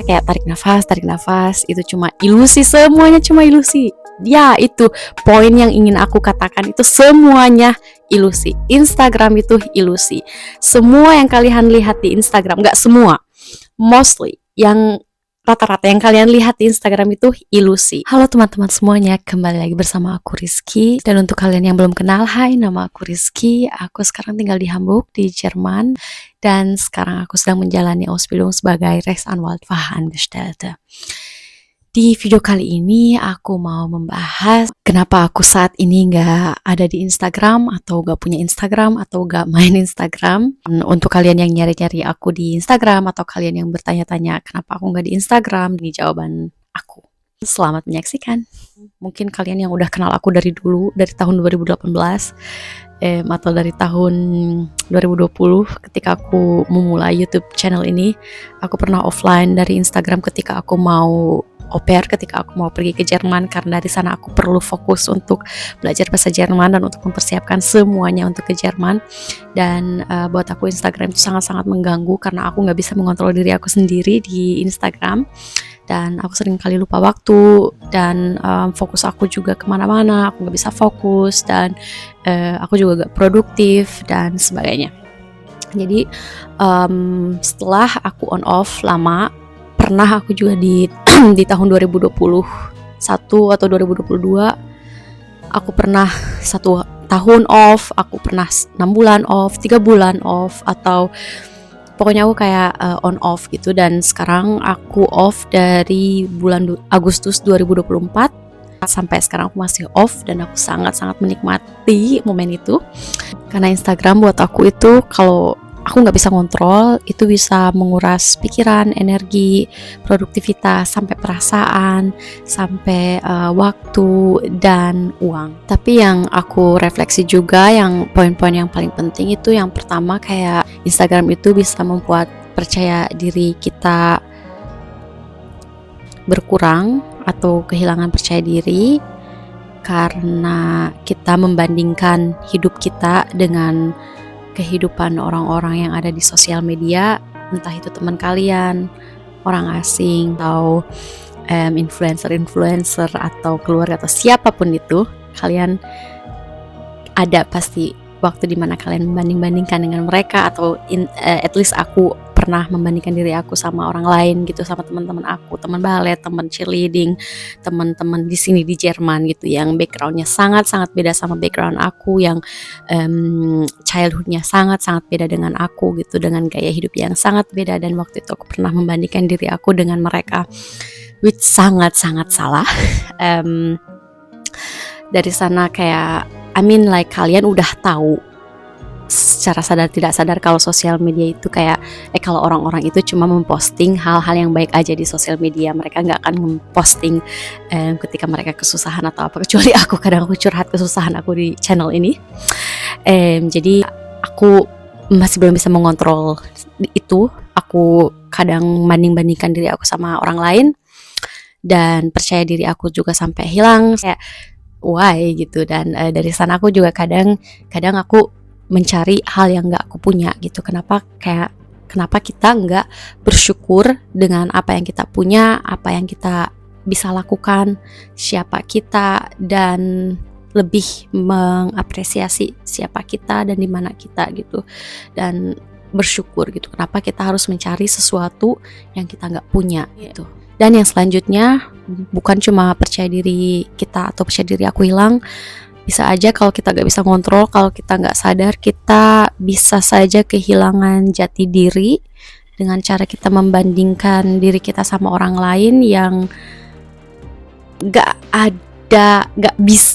Kayak tarik nafas, itu cuma ilusi, semuanya cuma ilusi. Ya, itu poin yang ingin aku katakan, itu semuanya ilusi. Instagram itu ilusi. Semua yang kalian lihat di Instagram, nggak semua, mostly yang rata-rata yang kalian lihat di Instagram itu ilusi. Halo teman-teman semuanya, kembali lagi bersama aku Rizky. Dan untuk kalian yang belum kenal, hai, nama aku Rizky. Aku sekarang tinggal di Hamburg, di Jerman. Dan sekarang aku sedang menjalani Ausbildung sebagai Rechtsanwalt Fachangestellte. Di video kali ini aku mau membahas kenapa aku saat ini nggak ada di Instagram atau nggak punya Instagram atau nggak main Instagram. Untuk kalian yang nyari-nyari aku di Instagram atau kalian yang bertanya-tanya kenapa aku nggak di Instagram, ini jawaban aku. Selamat menyaksikan. Mungkin kalian yang udah kenal aku dari dulu, dari tahun 2018 atau dari tahun 2020 ketika aku memulai YouTube channel ini, aku pernah offline dari Instagram ketika aku mau au pair, ketika aku mau pergi ke Jerman, karena dari sana aku perlu fokus untuk belajar bahasa Jerman dan untuk mempersiapkan semuanya untuk ke Jerman. Dan buat aku Instagram itu sangat-sangat mengganggu karena aku nggak bisa mengontrol diri aku sendiri di Instagram, dan aku sering kali lupa waktu, dan fokus aku juga kemana-mana, aku nggak bisa fokus, dan aku juga gak produktif dan sebagainya. Jadi setelah aku on off lama, pernah aku juga di di tahun 2021 atau 2022 aku pernah 1 tahun off, aku pernah 6 bulan off, 3 bulan off, atau pokoknya aku kayak on off gitu. Dan sekarang aku off dari bulan Agustus 2024 sampai sekarang aku masih off, dan aku sangat-sangat menikmati momen itu karena Instagram buat aku itu, kalau aku nggak bisa kontrol, itu bisa menguras pikiran, energi, produktivitas, sampai perasaan, sampai waktu dan uang. Tapi yang aku refleksi juga, yang poin-poin yang paling penting itu yang pertama, kayak Instagram itu bisa membuat percaya diri kita berkurang atau kehilangan percaya diri karena kita membandingkan hidup kita dengan kehidupan orang-orang yang ada di sosial media, entah itu teman kalian, orang asing, atau influencer atau keluarga atau siapapun itu. Kalian ada pasti waktu dimana kalian membanding-bandingkan dengan mereka, atau at least aku pernah membandingkan diri aku sama orang lain gitu, sama teman-teman aku, teman balet, teman cheerleading, teman-teman di sini di Jerman gitu, yang backgroundnya sangat-sangat beda sama background aku, yang childhoodnya sangat-sangat beda dengan aku gitu, dengan gaya hidup yang sangat beda. Dan waktu itu aku pernah membandingkan diri aku dengan mereka, which sangat-sangat salah. Dari sana kayak like kalian udah tahu secara sadar tidak sadar kalau sosial media itu kayak kalau orang-orang itu cuma memposting hal-hal yang baik aja di sosial media. Mereka nggak akan memposting ketika mereka kesusahan atau apa, kecuali aku kadang aku curhat kesusahan aku di channel ini. Jadi aku masih belum bisa mengontrol itu. Aku kadang banding-bandingkan diri aku sama orang lain, dan percaya diri aku juga sampai hilang, kayak why gitu. Dan dari sana aku juga kadang aku mencari hal yang nggak aku punya gitu. Kenapa kita nggak bersyukur dengan apa yang kita punya, apa yang kita bisa lakukan, siapa kita, dan lebih mengapresiasi siapa kita dan di mana kita gitu, dan bersyukur gitu. Kenapa kita harus mencari sesuatu yang kita nggak punya gitu. Dan yang selanjutnya, bukan cuma percaya diri kita atau percaya diri aku hilang, bisa aja kalau kita gak bisa kontrol, kalau kita gak sadar, kita bisa saja kehilangan jati diri dengan cara kita membandingkan diri kita sama orang lain yang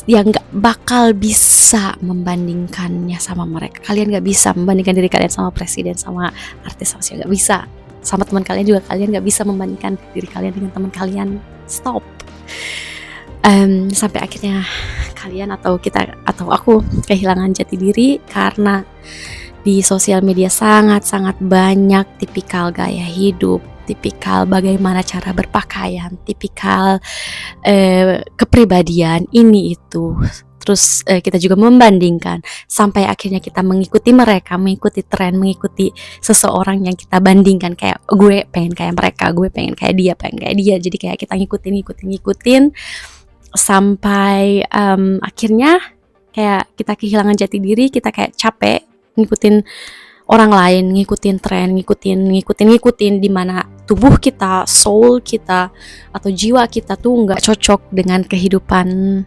yang gak bakal bisa membandingkannya sama mereka. Kalian gak bisa membandingkan diri kalian sama presiden, sama artis, sama siapa, gak bisa. Sama teman kalian juga, kalian gak bisa membandingkan diri kalian dengan teman kalian. Stop. Sampai akhirnya kalian atau aku kehilangan jati diri karena di sosial media sangat-sangat banyak tipikal gaya hidup, tipikal bagaimana cara berpakaian, tipikal kepribadian ini itu. terus kita juga membandingkan sampai akhirnya kita mengikuti mereka, mengikuti tren, mengikuti seseorang yang kita bandingkan, kayak gue pengen kayak mereka, gue pengen kayak dia, jadi kayak kita ngikutin sampai akhirnya kayak kita kehilangan jati diri, kita kayak capek ngikutin orang lain, ngikutin tren, ngikutin di mana tubuh kita, soul kita atau jiwa kita tuh nggak cocok dengan kehidupan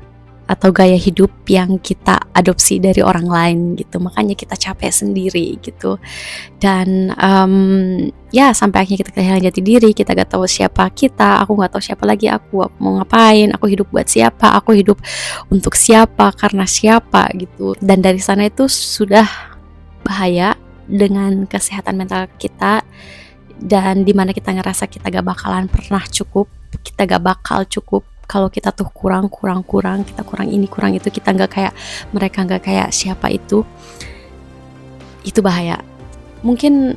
atau gaya hidup yang kita adopsi dari orang lain gitu. Makanya kita capek sendiri gitu. Dan ya sampai akhirnya kita kehilangan jati diri, kita gak tahu siapa kita, aku gak tahu siapa lagi aku mau ngapain, aku hidup buat siapa, aku hidup untuk siapa, karena siapa gitu. Dan dari sana itu sudah bahaya dengan kesehatan mental kita, dan dimana kita ngerasa kita gak bakalan pernah cukup, kita gak bakal cukup kalau kita tuh kurang, kita kurang ini, kurang itu, kita nggak kayak mereka, nggak kayak siapa itu bahaya. Mungkin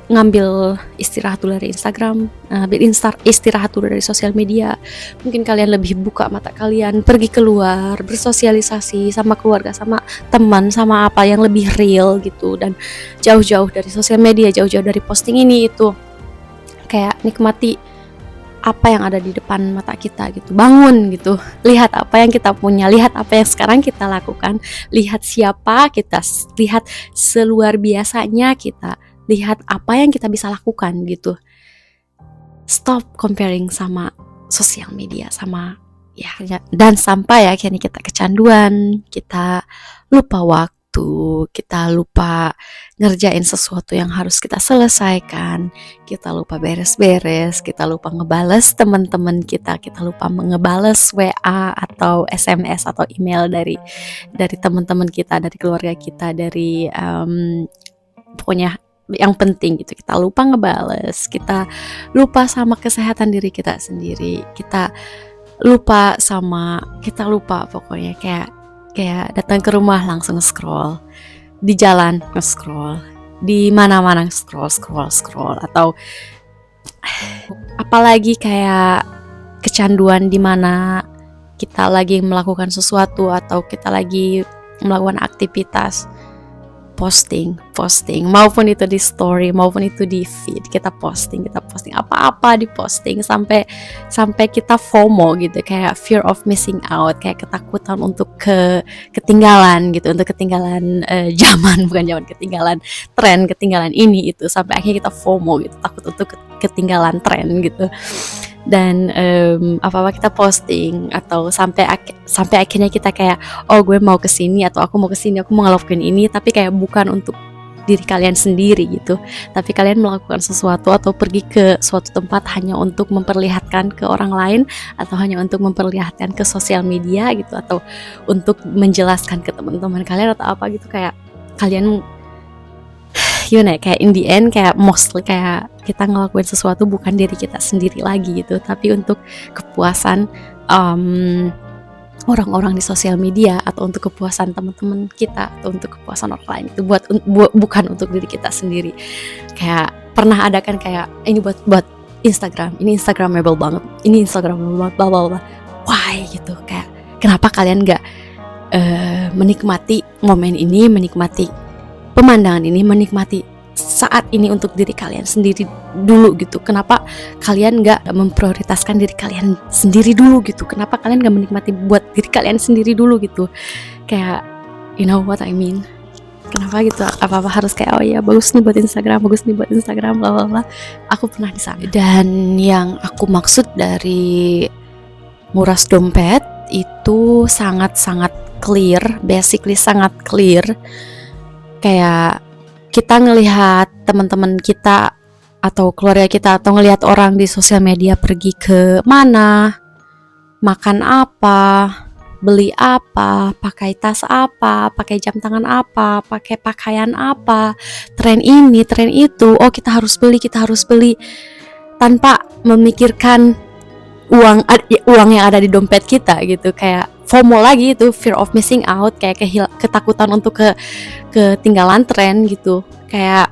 ngambil istirahat dulu dari Instagram, istirahat dulu dari sosial media. Mungkin kalian lebih buka mata kalian, pergi keluar, bersosialisasi sama keluarga, sama teman, sama apa yang lebih real gitu, dan jauh-jauh dari sosial media, jauh-jauh dari posting ini itu. Kayak nikmati apa yang ada di depan mata kita gitu, bangun gitu, lihat apa yang kita punya, lihat apa yang sekarang kita lakukan, lihat siapa kita, lihat seluar biasanya kita, lihat apa yang kita bisa lakukan gitu. Stop comparing sama sosial media, sama ya, dan sampai akhirnya kita kecanduan, kita lupa waktu, kita lupa ngerjain sesuatu yang harus kita selesaikan, kita lupa beres-beres, kita lupa ngebales teman-teman kita lupa ngebales WA atau SMS atau email dari teman-teman kita, dari keluarga kita, dari pokoknya yang penting gitu, kita lupa ngebales, kita lupa sama kesehatan diri kita sendiri, kita lupa pokoknya kayak datang ke rumah langsung scroll, di jalan nge-scroll, di mana-mana scroll, atau apalagi kayak kecanduan di mana kita lagi melakukan sesuatu atau kita lagi melakukan aktivitas, posting, maupun itu di story, maupun itu di feed, kita posting apa-apa, di posting sampai kita FOMO gitu, kayak fear of missing out, kayak ketakutan untuk ketinggalan gitu, untuk ketinggalan ketinggalan tren, ketinggalan ini itu, sampai akhirnya kita FOMO gitu, takut untuk ketinggalan tren gitu. Dan apa-apa kita posting, atau sampai akhirnya kita kayak, oh gue mau kesini, atau aku mau kesini, aku mau ngelakuin ini, tapi kayak bukan untuk diri kalian sendiri gitu, tapi kalian melakukan sesuatu atau pergi ke suatu tempat hanya untuk memperlihatkan ke orang lain, atau hanya untuk memperlihatkan ke sosial media gitu, atau untuk menjelaskan ke teman-teman kalian atau apa gitu, kayak kalian kayak in the end, kayak mostly kayak kita ngelakuin sesuatu bukan diri kita sendiri lagi gitu, tapi untuk kepuasan orang-orang di sosial media, atau untuk kepuasan teman-teman kita, atau untuk kepuasan orang lain itu, bukan untuk diri kita sendiri. Kayak pernah ada kan kayak ini buat Instagram, ini Instagramable banget, bla bla bla. Why gitu, kayak kenapa kalian nggak menikmati momen ini, menikmati pemandangan ini, menikmati saat ini untuk diri kalian sendiri dulu gitu? Kenapa kalian gak memprioritaskan diri kalian sendiri dulu gitu? Kenapa kalian gak menikmati buat diri kalian sendiri dulu gitu? Kayak, you know what I mean? Kenapa gitu? Apa-apa harus kayak, oh ya bagus nih buat Instagram, bla bla bla. Aku pernah di sana. Dan yang aku maksud dari nguras dompet itu sangat-sangat clear, basically sangat clear. Kayak kita ngelihat teman-teman kita atau keluarga kita, atau ngelihat orang di sosial media pergi ke mana, makan apa, beli apa, pakai tas apa, pakai jam tangan apa, pakai pakaian apa, tren ini, tren itu, oh kita harus beli, tanpa memikirkan uang yang ada di dompet kita gitu. Kayak FOMO lagi itu, fear of missing out, kayak ketakutan untuk ketinggalan tren gitu. Kayak,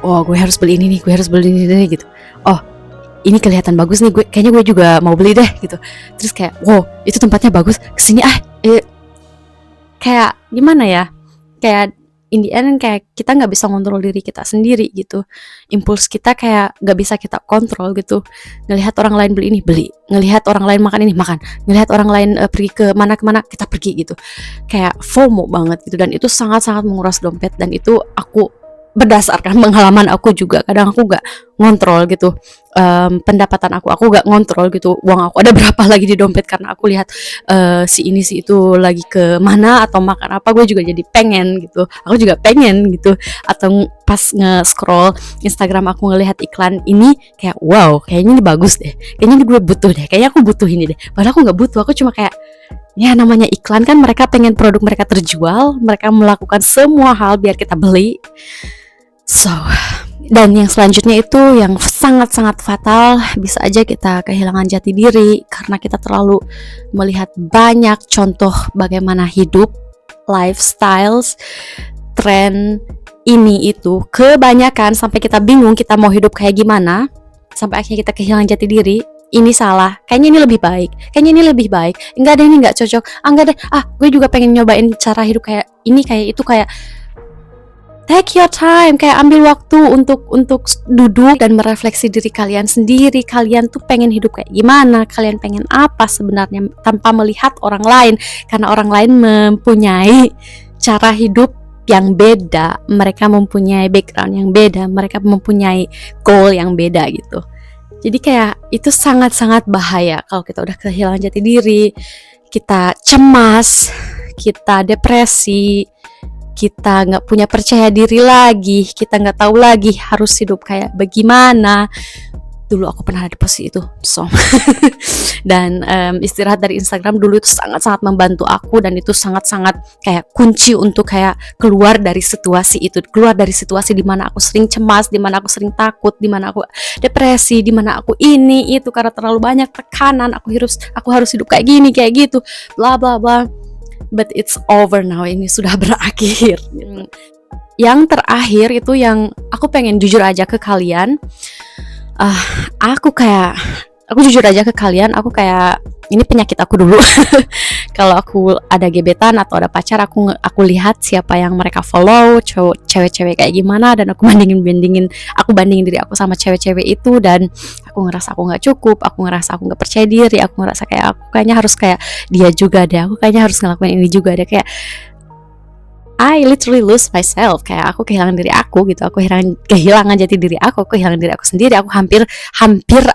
oh gue harus beli ini nih gitu. Oh ini kelihatan bagus nih, kayaknya gue juga mau beli deh gitu. Terus kayak, wow itu tempatnya bagus, kesini kayak gimana ya, kayak in the end kayak kita nggak bisa kontrol diri kita sendiri gitu. Impuls kita kayak nggak bisa kita kontrol gitu. Ngelihat orang lain beli ini beli, ngelihat orang lain makan ini makan, ngelihat orang lain pergi ke mana kemana kita pergi gitu. Kayak FOMO banget gitu, dan itu sangat-sangat menguras dompet. Dan itu aku berdasarkan pengalaman aku juga, kadang aku gak ngontrol gitu pendapatan aku gak ngontrol gitu uang aku ada berapa lagi di dompet, karena aku lihat si ini si itu lagi ke mana atau makan apa, gue juga jadi pengen gitu, aku juga pengen gitu. Atau pas nge-scroll Instagram aku ngelihat iklan ini kayak wow, kayaknya ini bagus deh, kayaknya ini gue butuh deh, kayaknya aku butuh ini deh, padahal aku gak butuh, aku cuma kayak ya namanya iklan kan, mereka pengen produk mereka terjual, mereka melakukan semua hal biar kita beli. So, dan yang selanjutnya itu yang sangat-sangat fatal, bisa aja kita kehilangan jati diri karena kita terlalu melihat banyak contoh bagaimana hidup, lifestyles, tren ini itu kebanyakan sampai kita bingung kita mau hidup kayak gimana, sampai akhirnya kita kehilangan jati diri. Ini salah, kayaknya ini lebih baik, kayaknya ini lebih baik, enggak deh ini enggak cocok, enggak deh, gue juga pengen nyobain cara hidup kayak ini, kayak itu, kayak take your time, kayak ambil waktu untuk duduk dan merefleksi diri kalian sendiri. Kalian tuh pengen hidup kayak gimana? Kalian pengen apa sebenarnya, tanpa melihat orang lain, karena orang lain mempunyai cara hidup yang beda, mereka mempunyai background yang beda, mereka mempunyai goal yang beda gitu. Jadi kayak itu sangat-sangat bahaya kalau kita udah kehilangan jati diri, kita cemas, kita depresi, kita nggak punya percaya diri lagi, kita nggak tahu lagi harus hidup kayak bagaimana. Dulu aku pernah ada di posisi itu, so dan istirahat dari Instagram dulu itu sangat-sangat membantu aku, dan itu sangat-sangat kayak kunci untuk kayak keluar dari situasi itu, keluar dari situasi di mana aku sering cemas, di mana aku sering takut, di mana aku depresi, di mana aku ini itu karena terlalu banyak tekanan, aku harus hidup kayak gini kayak gitu, bla bla bla. But it's over now, ini sudah berakhir. Yang terakhir itu yang aku pengen jujur aja ke kalian, aku jujur aja ke kalian, aku kayak ini penyakit aku dulu. Kalau aku ada gebetan atau ada pacar, aku lihat siapa yang mereka follow, cewek-cewek kayak gimana, dan aku bandingin diri aku sama cewek-cewek itu, dan aku ngerasa aku nggak cukup, aku ngerasa aku nggak percaya diri, aku ngerasa kayak aku kayaknya harus kayak dia juga deh, aku kayaknya harus ngelakuin ini juga deh, kayak I literally lose myself, kayak aku kehilangan diri aku gitu, aku kehilangan jati diri aku kehilangan diri aku sendiri, aku hampir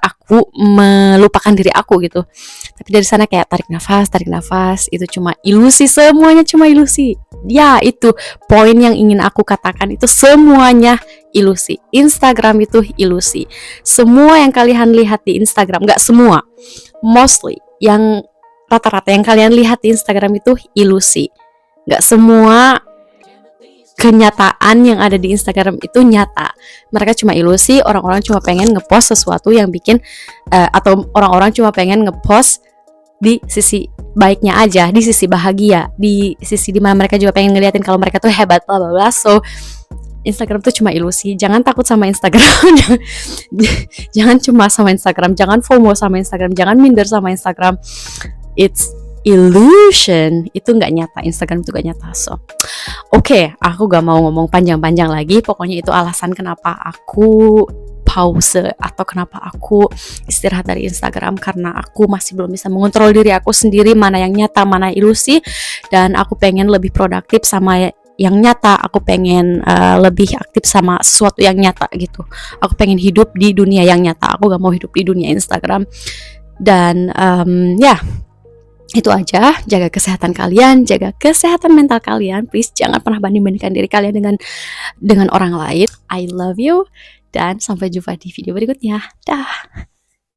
aku melupakan diri aku gitu. Tapi dari sana kayak tarik nafas, itu cuma ilusi, semuanya cuma ilusi. Ya itu poin yang ingin aku katakan, itu semuanya ilusi. Instagram itu ilusi. Semua yang kalian lihat di Instagram, nggak semua, mostly yang rata-rata yang kalian lihat di Instagram itu ilusi. Nggak semua kenyataan yang ada di Instagram itu nyata. Mereka cuma ilusi, orang-orang cuma pengen ngepost sesuatu yang bikin atau orang-orang cuma pengen ngepost di sisi baiknya aja, di sisi bahagia, di sisi dimana mereka juga pengen ngeliatin kalau mereka tuh hebat, bla bla bla. So Instagram tuh cuma ilusi. Jangan takut sama Instagram. Jangan cuma sama Instagram, jangan FOMO sama Instagram, jangan minder sama Instagram. It's illusion, itu nggak nyata, Instagram itu nggak nyata. So oke, aku gak mau ngomong panjang-panjang lagi. Pokoknya itu alasan kenapa aku pause atau kenapa aku istirahat dari Instagram, karena aku masih belum bisa mengontrol diri aku sendiri, mana yang nyata, mana ilusi. Dan aku pengen lebih produktif sama yang nyata, aku pengen lebih aktif sama sesuatu yang nyata gitu. Aku pengen hidup di dunia yang nyata, aku gak mau hidup di dunia Instagram. Dan ya itu aja. Jaga kesehatan kalian, jaga kesehatan mental kalian, please. Jangan pernah banding-bandingkan diri kalian dengan orang lain. I love you, dan sampai jumpa di video berikutnya. Dah.